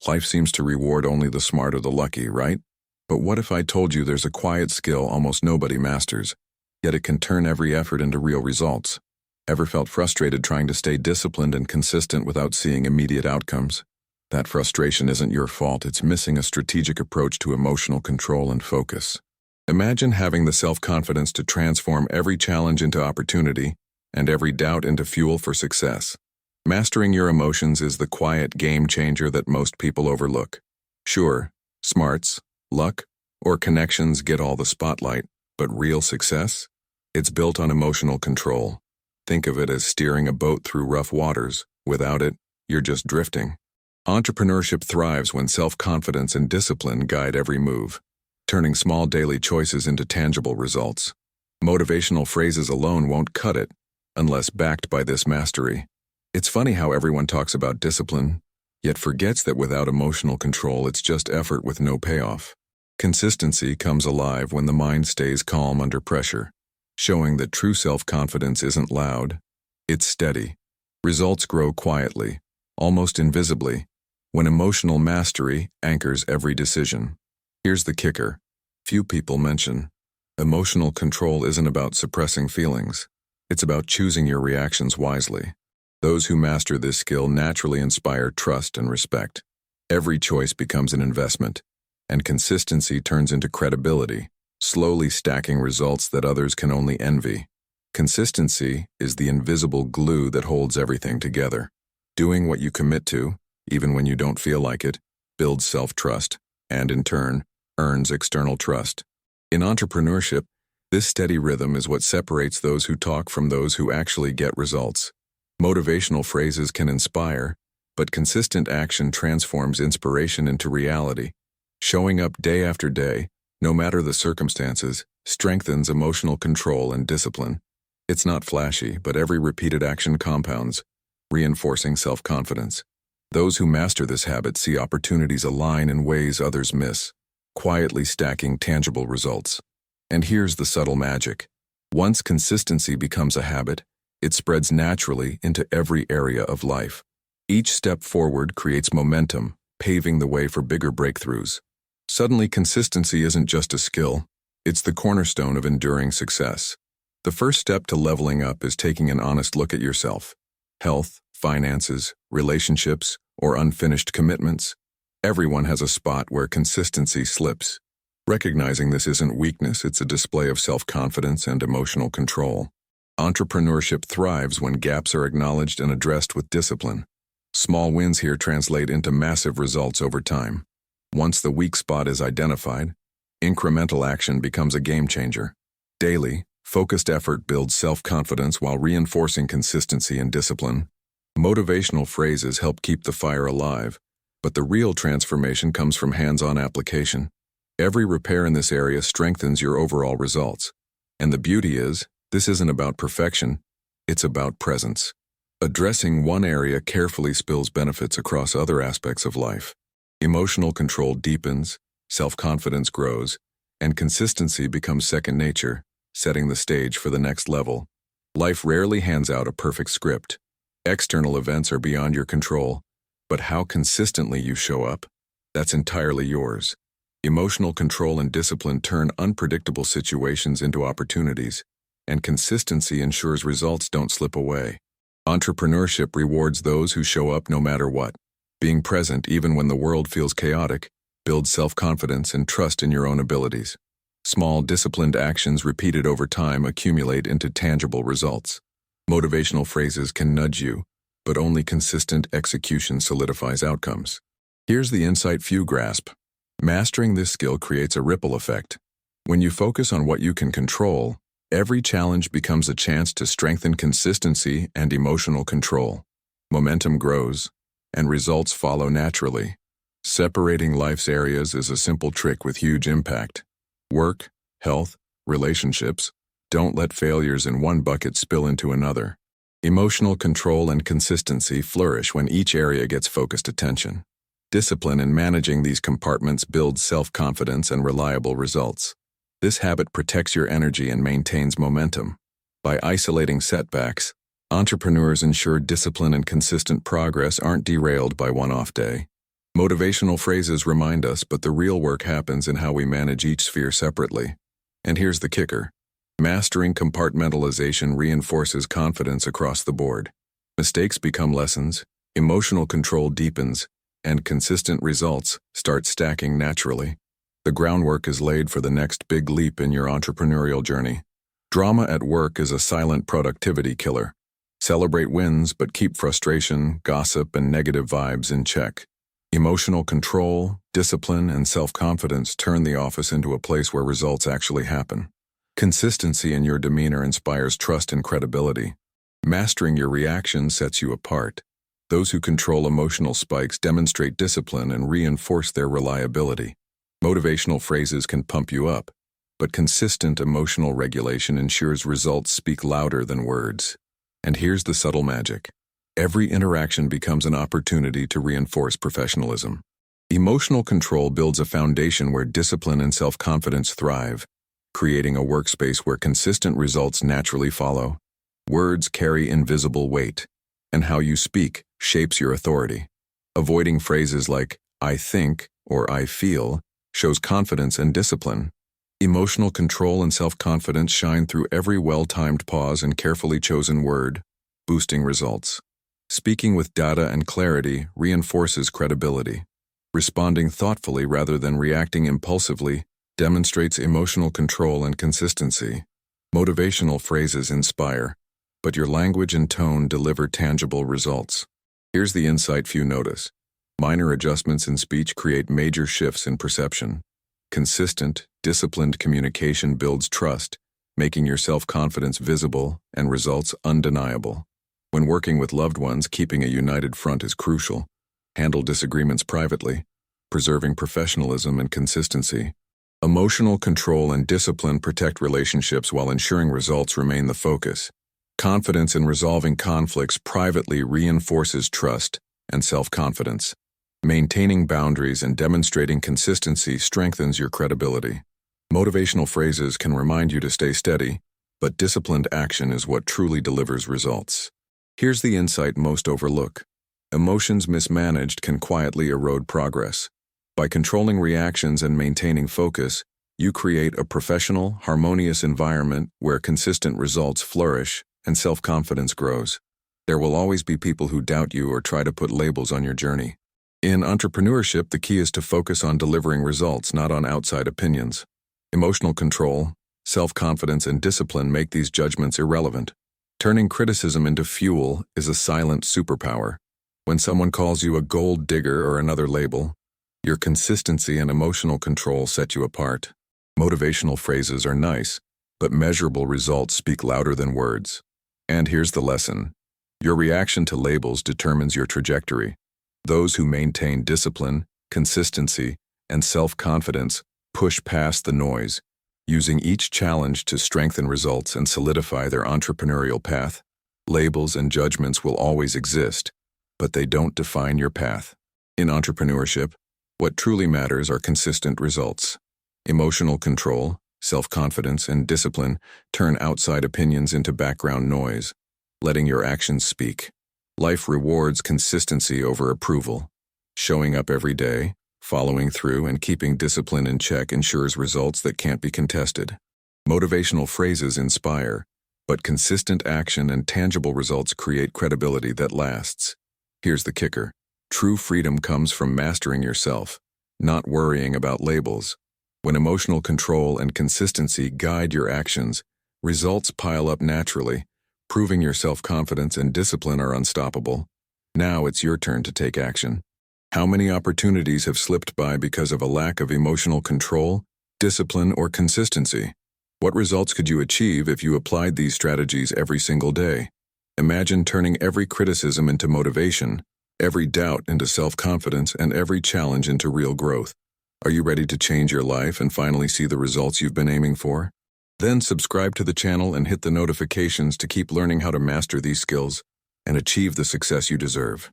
Life seems to reward only the smart or the lucky, right? But what if I told you there's a quiet skill almost nobody masters, yet it can turn every effort into real results? Ever felt frustrated trying to stay disciplined and consistent without seeing immediate outcomes? That frustration isn't your fault, it's missing a strategic approach to emotional control and focus. Imagine having the self-confidence to transform every challenge into opportunity and every doubt into fuel for success. Mastering your emotions is the quiet game changer that most people overlook. Sure, smarts, luck, or connections get all the spotlight, but real success? It's built on emotional control. Think of it as steering a boat through rough waters. Without it, you're just drifting. Entrepreneurship thrives when self-confidence and discipline guide every move, turning small daily choices into tangible results. Motivational phrases alone won't cut it unless backed by this mastery. It's funny how everyone talks about discipline, yet forgets that without emotional control, it's just effort with no payoff. Consistency comes alive when the mind stays calm under pressure, showing that true self-confidence isn't loud, it's steady. Results grow quietly, almost invisibly, when emotional mastery anchors every decision. Here's the kicker. Few people mention. Emotional control isn't about suppressing feelings. It's about choosing your reactions wisely. Those who master this skill naturally inspire trust and respect. Every choice becomes an investment, and consistency turns into credibility, slowly stacking results that others can only envy. Consistency is the invisible glue that holds everything together. Doing what you commit to, even when you don't feel like it, builds self-trust, and in turn, earns external trust. In entrepreneurship, this steady rhythm is what separates those who talk from those who actually get results. Motivational phrases can inspire, but consistent action transforms inspiration into reality. Showing up day after day, no matter the circumstances, strengthens emotional control and discipline. It's not flashy, but every repeated action compounds, reinforcing self-confidence. Those who master this habit see opportunities align in ways others miss, quietly stacking tangible results. And here's the subtle magic. Once consistency becomes a habit, it spreads naturally into every area of life. Each step forward creates momentum, paving the way for bigger breakthroughs. Suddenly, consistency isn't just a skill, it's the cornerstone of enduring success. The first step to leveling up is taking an honest look at yourself. Health, finances, relationships, or unfinished commitments. Everyone has a spot where consistency slips. Recognizing this isn't weakness, it's a display of self-confidence and emotional control. Entrepreneurship thrives when gaps are acknowledged and addressed with discipline. Small wins here translate into massive results over time. Once the weak spot is identified, incremental action becomes a game changer. Daily, focused effort builds self-confidence while reinforcing consistency and discipline. Motivational phrases help keep the fire alive, but the real transformation comes from hands-on application. Every repair in this area strengthens your overall results. And the beauty is, this isn't about perfection, it's about presence. Addressing one area carefully spills benefits across other aspects of life. Emotional control deepens, self-confidence grows, and consistency becomes second nature, setting the stage for the next level. Life rarely hands out a perfect script. External events are beyond your control, but how consistently you show up, that's entirely yours. Emotional control and discipline turn unpredictable situations into opportunities, and consistency ensures results don't slip away. Entrepreneurship rewards those who show up no matter what. Being present even when the world feels chaotic builds self-confidence and trust in your own abilities. Small, disciplined actions repeated over time accumulate into tangible results. Motivational phrases can nudge you, but only consistent execution solidifies outcomes. Here's the insight few grasp. Mastering this skill creates a ripple effect. When you focus on what you can control, every challenge becomes a chance to strengthen consistency and emotional control. Momentum grows, and results follow naturally. Separating life's areas is a simple trick with huge impact. Work, health, relationships. Don't let failures in one bucket spill into another. Emotional control and consistency flourish when each area gets focused attention. Discipline in managing these compartments builds self-confidence and reliable results. This habit protects your energy and maintains momentum. By isolating setbacks, entrepreneurs ensure discipline and consistent progress aren't derailed by one off day. Motivational phrases remind us, but the real work happens in how we manage each sphere separately. And here's the kicker. Mastering compartmentalization reinforces confidence across the board. Mistakes become lessons, emotional control deepens, and consistent results start stacking naturally. The groundwork is laid for the next big leap in your entrepreneurial journey. Drama at work is a silent productivity killer. Celebrate wins, but keep frustration, gossip, and negative vibes in check. Emotional control, discipline, and self-confidence turn the office into a place where results actually happen. Consistency in your demeanor inspires trust and credibility. Mastering your reactions sets you apart. Those who control emotional spikes demonstrate discipline and reinforce their reliability. Motivational phrases can pump you up, but consistent emotional regulation ensures results speak louder than words. And here's the subtle magic. Every interaction becomes an opportunity to reinforce professionalism. Emotional control builds a foundation where discipline and self-confidence thrive, creating a workspace where consistent results naturally follow. Words carry invisible weight, and how you speak shapes your authority. Avoiding phrases like "I think" or "I feel" shows confidence and discipline. Emotional control and self-confidence shine through every well-timed pause and carefully chosen word, boosting results. Speaking with data and clarity reinforces credibility. Responding thoughtfully rather than reacting impulsively demonstrates emotional control and consistency. Motivational phrases inspire, but your language and tone deliver tangible results. Here's the insight few notice. Minor adjustments in speech create major shifts in perception. Consistent, disciplined communication builds trust, making your self-confidence visible and results undeniable. When working with loved ones, keeping a united front is crucial. Handle disagreements privately, preserving professionalism and consistency. Emotional control and discipline protect relationships while ensuring results remain the focus. Confidence in resolving conflicts privately reinforces trust and self-confidence. Maintaining boundaries and demonstrating consistency strengthens your credibility. Motivational phrases can remind you to stay steady, but disciplined action is what truly delivers results. Here's the insight most overlook. Emotions mismanaged can quietly erode progress. By controlling reactions and maintaining focus, you create a professional, harmonious environment where consistent results flourish and self-confidence grows. There will always be people who doubt you or try to put labels on your journey. In entrepreneurship, the key is to focus on delivering results, not on outside opinions. Emotional control, self-confidence, and discipline make these judgments irrelevant. Turning criticism into fuel is a silent superpower. When someone calls you a gold digger or another label, your consistency and emotional control set you apart. Motivational phrases are nice, but measurable results speak louder than words. And here's the lesson. Your reaction to labels determines your trajectory. Those who maintain discipline, consistency, and self-confidence push past the noise, using each challenge to strengthen results and solidify their entrepreneurial path. Labels and judgments will always exist, but they don't define your path. In entrepreneurship, what truly matters are consistent results. Emotional control, self-confidence, and discipline turn outside opinions into background noise, letting your actions speak. Life rewards consistency over approval. Showing up every day, following through, and keeping discipline in check ensures results that can't be contested. Motivational phrases inspire, but consistent action and tangible results create credibility that lasts. Here's the kicker. True freedom comes from mastering yourself, not worrying about labels. When emotional control and consistency guide your actions, results pile up naturally, proving your self-confidence and discipline are unstoppable. Now it's your turn to take action. How many opportunities have slipped by because of a lack of emotional control, discipline, or consistency? What results could you achieve if you applied these strategies every single day? Imagine turning every criticism into motivation, every doubt into self-confidence, and every challenge into real growth. Are you ready to change your life and finally see the results you've been aiming for? Then subscribe to the channel and hit the notifications to keep learning how to master these skills and achieve the success you deserve.